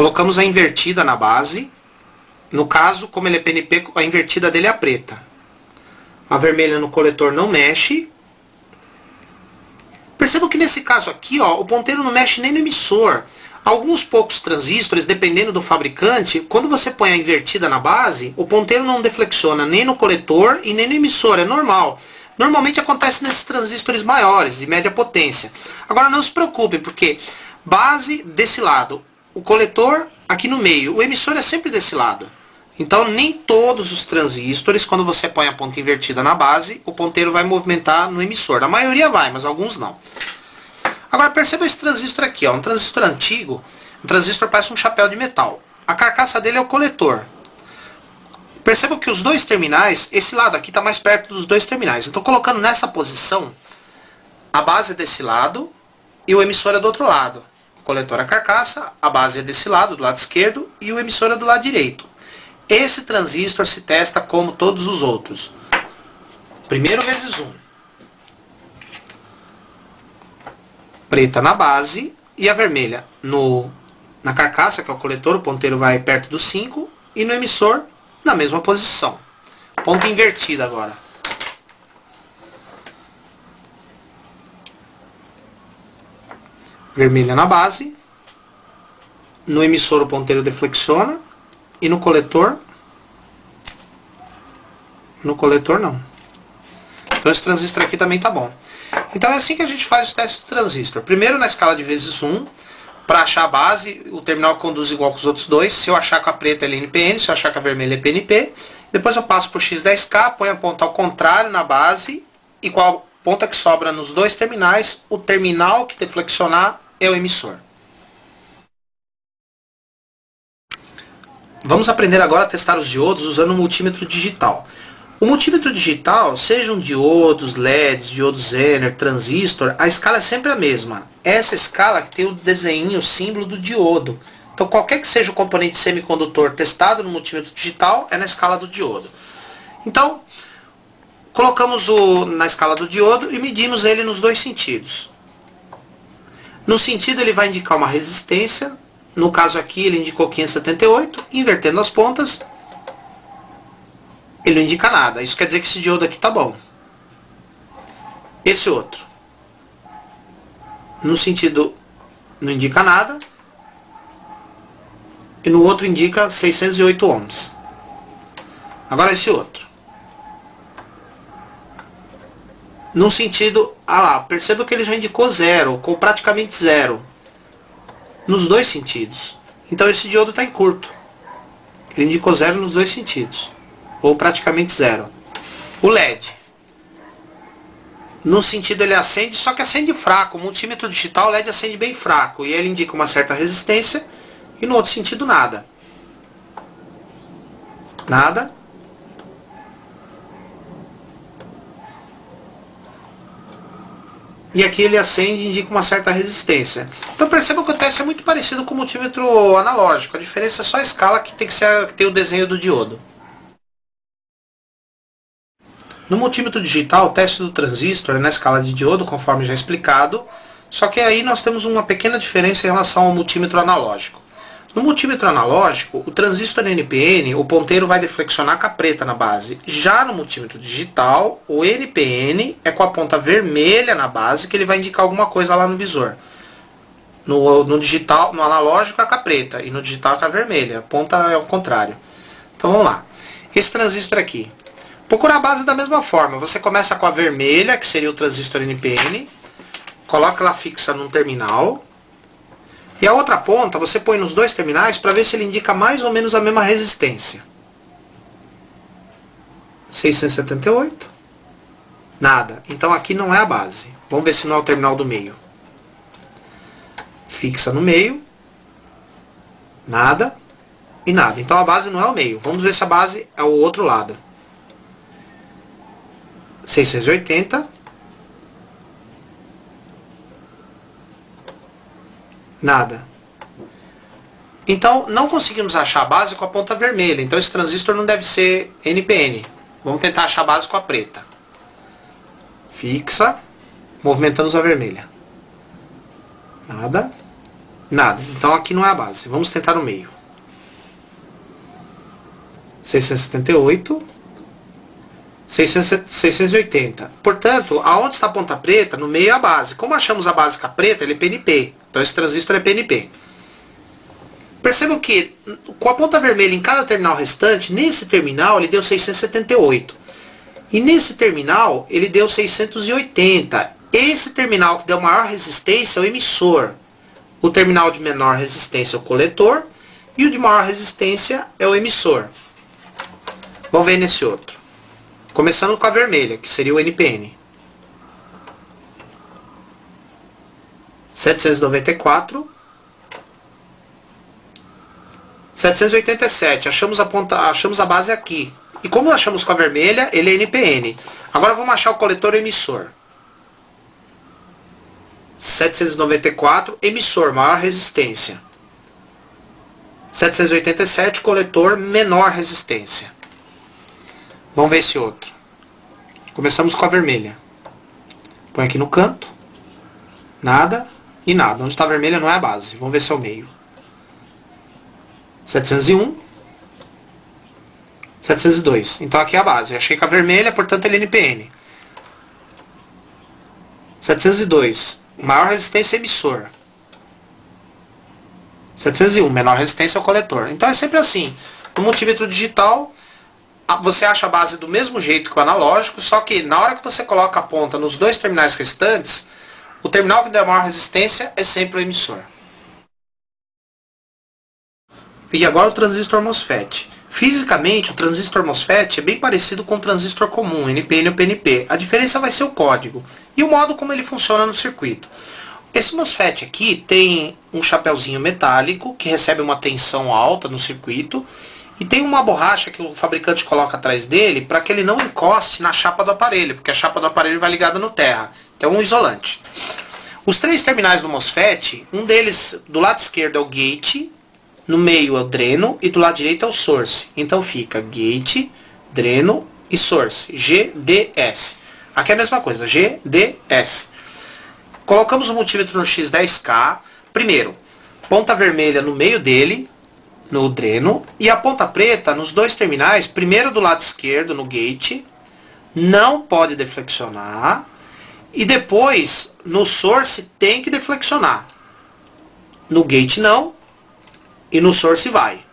Colocamos a invertida na base. No caso, como ele é PNP, a invertida dele é a preta. A vermelha no coletor não mexe. Percebam que nesse caso aqui, ó, o ponteiro não mexe nem no emissor. Alguns poucos transistores, dependendo do fabricante, quando você põe a invertida na base, o ponteiro não deflexiona nem no coletor e nem no emissor, é normal. Normalmente acontece nesses transistores maiores, de média potência. Agora não se preocupem, porque base desse lado, o coletor aqui no meio, o emissor é sempre desse lado. Então nem todos os transistores, quando você põe a ponta invertida na base, o ponteiro vai movimentar no emissor. A maioria vai, mas alguns não. Agora perceba esse transistor aqui, ó, um transistor antigo. Um transistor parece um chapéu de metal. A carcaça dele é o coletor. Percebam que os dois terminais, esse lado aqui está mais perto dos dois terminais. Então colocando nessa posição, a base é desse lado e o emissor é do outro lado. O coletor é a carcaça, a base é desse lado, do lado esquerdo, e o emissor é do lado direito. Esse transistor se testa como todos os outros. Primeiro vezes 1. Preta na base e a vermelha na carcaça, que é o coletor, o ponteiro vai perto do 5, e no emissor, na mesma posição. Ponta invertida agora. Vermelha na base. No emissor o ponteiro deflexiona. E no coletor não. Então esse transistor aqui também tá bom. Então é assim que a gente faz os testes do transistor. Primeiro na escala de vezes 1. Para achar a base, o terminal conduz igual com os outros dois. Se eu achar com a preta ele é NPN, se eu achar com a vermelha é PNP. Depois eu passo por X10K, ponho a ponta ao contrário na base. E com a ponta que sobra nos dois terminais, o terminal que deflexionar é o emissor. Vamos aprender agora a testar os diodos usando um multímetro digital. O multímetro digital, sejam diodos, LEDs, diodos Zener, transistor, a escala é sempre a mesma. Essa escala que tem o desenho, o símbolo do diodo. Então qualquer que seja o componente semicondutor testado no multímetro digital é na escala do diodo. Então, colocamos na escala do diodo e medimos ele nos dois sentidos. No sentido ele vai indicar uma resistência. No caso aqui ele indicou 578, invertendo as pontas, ele não indica nada. Isso quer dizer que esse diodo aqui está bom. Esse outro, no sentido não indica nada, e no outro indica 608 ohms. Agora esse outro. No sentido, perceba que ele já indicou zero, ou praticamente zero. Nos dois sentidos. Então esse diodo está em curto. Ele indicou zero nos dois sentidos. Ou praticamente zero. O LED. No sentido ele acende, só que acende fraco. O multímetro digital o LED acende bem fraco. E ele indica uma certa resistência. E no outro sentido nada. Nada. E aqui ele acende e indica uma certa resistência. Então percebam que o teste é muito parecido com o multímetro analógico. A diferença é só a escala que tem que ter o desenho do diodo. No multímetro digital, o teste do transistor é na escala de diodo, conforme já explicado. Só que aí nós temos uma pequena diferença em relação ao multímetro analógico. No multímetro analógico, o transistor NPN, o ponteiro vai deflexionar com a preta na base. Já no multímetro digital, o NPN é com a ponta vermelha na base, que ele vai indicar alguma coisa lá no visor. No digital, no analógico é com a preta, e no digital é com a vermelha. A ponta é o contrário. Então vamos lá. Esse transistor aqui. Procurar a base da mesma forma. Você começa com a vermelha, que seria o transistor NPN. Coloca ela fixa num terminal. E a outra ponta você põe nos dois terminais para ver se ele indica mais ou menos a mesma resistência. 678. Nada. Então aqui não é a base. Vamos ver se não é o terminal do meio. Fixa no meio. Nada. E nada. Então a base não é o meio. Vamos ver se a base é o outro lado. 680. Nada. Então, não conseguimos achar a base com a ponta vermelha. Então, esse transistor não deve ser NPN. Vamos tentar achar a base com a preta. Fixa. Movimentamos a vermelha. Nada. Nada. Então aqui não é a base. Vamos tentar no meio. 678. 680. Portanto, aonde está a ponta preta, no meio é a base. Como achamos a base com a preta, ele é PNP. Então esse transistor é PNP. Percebam que com a ponta vermelha em cada terminal restante, nesse terminal ele deu 678. E nesse terminal ele deu 680. Esse terminal que deu maior resistência é o emissor. O terminal de menor resistência é o coletor. E o de maior resistência é o emissor. Vamos ver nesse outro. Começando com a vermelha, que seria o NPN. 794. 787. Achamos a base aqui. E como achamos com a vermelha, ele é NPN. Agora vamos achar o coletor e o emissor. 794, emissor, maior resistência. 787, coletor, menor resistência. Vamos ver esse outro. Começamos com a vermelha. Põe aqui no canto. Nada e nada. Onde está a vermelha não é a base. Vamos ver se é o meio. 701. 702. Então aqui é a base. Eu achei que a vermelha, portanto, ele é NPN. 702. Maior resistência é emissor. 701. Menor resistência é o coletor. Então é sempre assim. No multímetro digital, você acha a base do mesmo jeito que o analógico, só que na hora que você coloca a ponta nos dois terminais restantes, o terminal que der maior resistência é sempre o emissor. E agora o transistor MOSFET. Fisicamente, o transistor MOSFET é bem parecido com o transistor comum, NPN ou PNP. A diferença vai ser o código e o modo como ele funciona no circuito. Esse MOSFET aqui tem um chapéuzinho metálico que recebe uma tensão alta no circuito. E tem uma borracha que o fabricante coloca atrás dele para que ele não encoste na chapa do aparelho, porque a chapa do aparelho vai ligada no terra. Então é um isolante. Os três terminais do MOSFET, um deles do lado esquerdo é o gate, no meio é o dreno e do lado direito é o source. Então fica gate, dreno e source, GDS. Aqui é a mesma coisa, GDS. Colocamos o multímetro no X10K. Primeiro, ponta vermelha no meio dele, no dreno, e a ponta preta nos dois terminais, primeiro do lado esquerdo, no gate, não pode deflexionar, e depois no source tem que deflexionar. No gate não, e no source vai.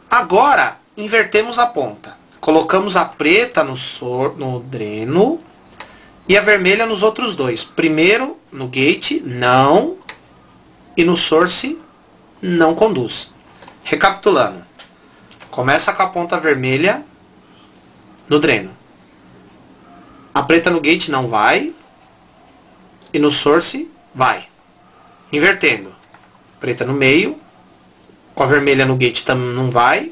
Agora, invertemos a ponta. Colocamos a preta no dreno, e a vermelha nos outros dois. Primeiro no gate, não, e no source, não conduz. Recapitulando, começa com a ponta vermelha no dreno. A preta no gate não vai. E no source vai. Invertendo. Preta no meio. Com a vermelha no gate também não vai.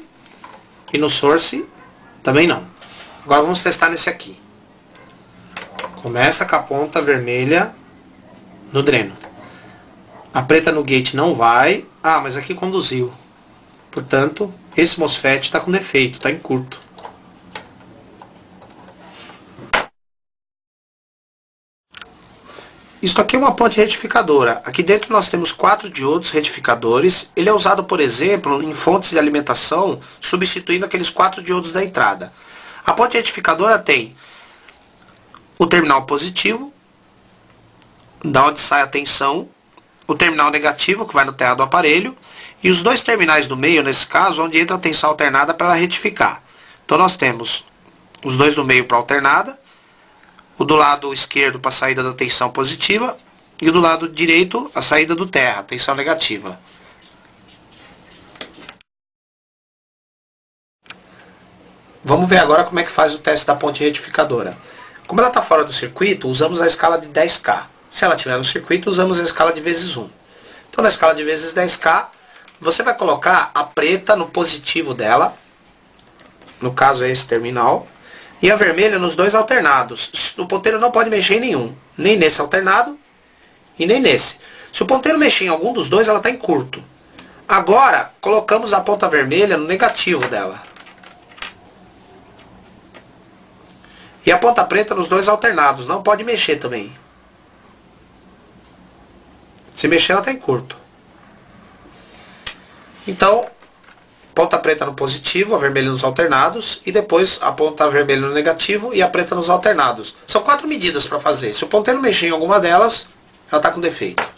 E no source também não. Agora vamos testar nesse aqui. Começa com a ponta vermelha no dreno. A preta no gate não vai. Ah, mas aqui conduziu. Portanto, esse MOSFET está com defeito, está em curto. Isso aqui é uma ponte retificadora. Aqui dentro nós temos 4 diodos retificadores. Ele é usado, por exemplo, em fontes de alimentação, substituindo aqueles 4 diodos da entrada. A ponte retificadora tem o terminal positivo, da onde sai a tensão, o terminal negativo, que vai no terra do aparelho, e os dois terminais do meio, nesse caso, onde entra a tensão alternada para ela retificar. Então nós temos os dois do meio para alternada, o do lado esquerdo para a saída da tensão positiva, e o do lado direito a saída do terra, tensão negativa. Vamos ver agora como é que faz o teste da ponte retificadora. Como ela está fora do circuito, usamos a escala de 10K. Se ela estiver no circuito, usamos a escala de vezes 1. Então na escala de vezes 10K, você vai colocar a preta no positivo dela, no caso é esse terminal, e a vermelha nos dois alternados. O ponteiro não pode mexer em nenhum, nem nesse alternado e nem nesse. Se o ponteiro mexer em algum dos dois, ela está em curto. Agora, colocamos a ponta vermelha no negativo dela. E a ponta preta nos dois alternados, não pode mexer também. Se mexer, ela está em curto. Então, ponta preta no positivo, a vermelha nos alternados, e depois a ponta vermelha no negativo e a preta nos alternados. São 4 medidas para fazer. Se o ponteiro mexer em alguma delas, ela está com defeito.